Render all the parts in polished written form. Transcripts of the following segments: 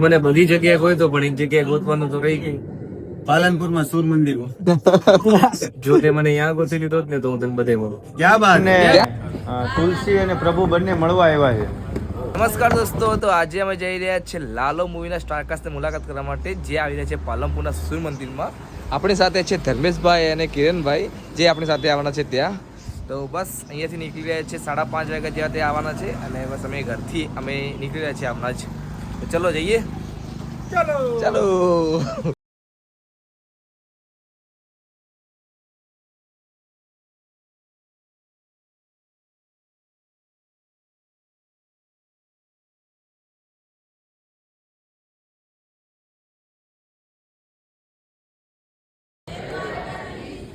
મને બધી જગ્યાએ કોઈ તો પણ એક જગ્યાએ ગોતવાનું તો રહી ગયું. પાલનપુરમાં સૂર મંદિર. જો તે મને ત્યાં ગોતી લીધો જ ને તો હું તને બધે મળું. ક્યાં બાત. તુલસી અને પ્રભુ બંને મળવા આવ્યા છે. નમસ્કાર દોસ્તો, તો આજે અમે જઈ રહ્યા છીએ લાલો મૂવીના સ્ટારકાસ્ટની મુલાકાત કરવા માટે, જે આવી રહ્યા છે પાલનપુરના સૂર્ય મંદિરમાં. આપણી સાથે છે ધર્મેશભાઈ અને કિરણભાઈ, જે આપણી સાથે આવવાના છે ત્યાં. તો બસ અહીંયાથી નીકળી રહ્યા છે 5:30 વાગ્યા જેવા ત્યાં આવવાના છે, અને બસ અમે ઘરથી અમે નીકળી રહ્યા છીએ હમણાં જ. તો ચલો જઈએ. ચલો.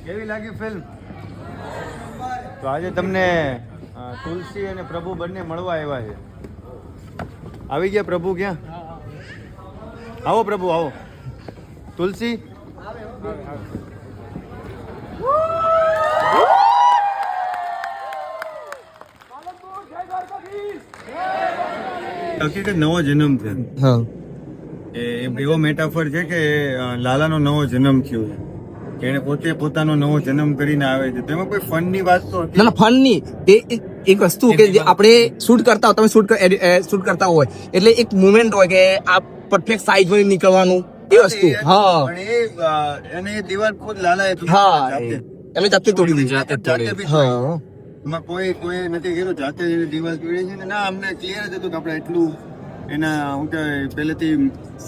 કેવી લાગી ફિલ્મ? તો આજે તમને તુલસી અને પ્રભુ બંને મળવા આવ્યા છે. આવી ગયા પ્રભુ? ક્યાં? આવો પ્રભુ, આવો. તુલસી હકીકત નવો જન્મ છે. એવો મેટાફર છે કે લાલાનો નવો જન્મ થયો છે, કે એને પોતે પોતાનો નવો જન્મ કરીને આવે છે. તેમાં કોઈ ફન ની વાત તો ના, ફન ની. એક વસ્તુ કે જે આપણે શૂટ કરતા હોય, તમે શૂટ કરતા હોય એટલે એક મુમેન્ટ હોય કે આ પરફેક્ટ સાઈઝ માં નીકળવાનું, એ વસ્તુ. હા, પણ એ દિવાલ ખુદ લાલાએ એમને જાતે તોડી દીધી. હા, એમાં કોઈ નથી કર્યું, જાતે જ દિવાલ તોડી છે ને. ના, અમને ક્લિયર જ હતું કે આપણે એટલું એના હું કે પહેલેથી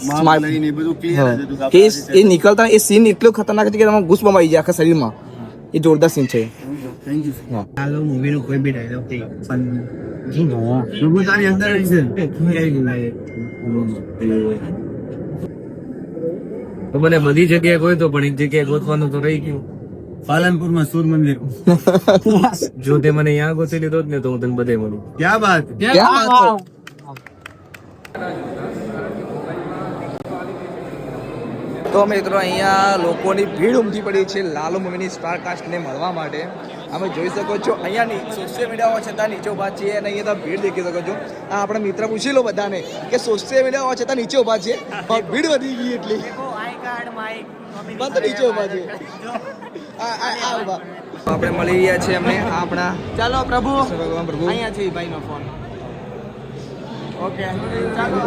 માપ લઈને બધું ક્લિયર જ હતું કે એ નીકળતા એ સીન એટલો ખતરનાક છે કે તમારા ગુસ્સામાં આવી જાય આખા શરીરમાં. એ જોરદાર સીન છે. Thank you. હાલો, મૂવી નો કોઈ બી ડાયલોગ કે ફન તારી અંદર તો મને બધી જગ્યાએ કોઈ તો પણ એક જગ્યાએ ગોતવાનું તો રહી ગયું. પાલનપુરમાં સૂર મંદિર. જો તે મને ત્યાં ગોતી લીધો જ ને તો હું તને બધે મળું. ક્યાં બાત. તો મિત્રો, અહીંયા લોકોની ભીડ ઉમટી પડી છે લાલો મૂવીની સ્ટારકાસ્ટને મળવા માટે. અમે જોઈ શકો છો અહીંયાની સોશિયલ મીડિયા હોવા છતાં નીચે ઉભા છીએ, અને અહીંયા તમે ભીડ દેખી શકો છો. આ આપણે મિત્ર પૂછી લો બધાને કે સોશિયલ મીડિયા હોવા છતાં નીચે ઉભા છે, ભીડ વધી ગઈ એટલી. નીચે ઉભા છે. આપણે મળી રહ્યા છીએ અમને આપણા. ચાલો પ્રભુ, અહીંયા છે ભાઈનો ફોન. ઓકે, ચાલો.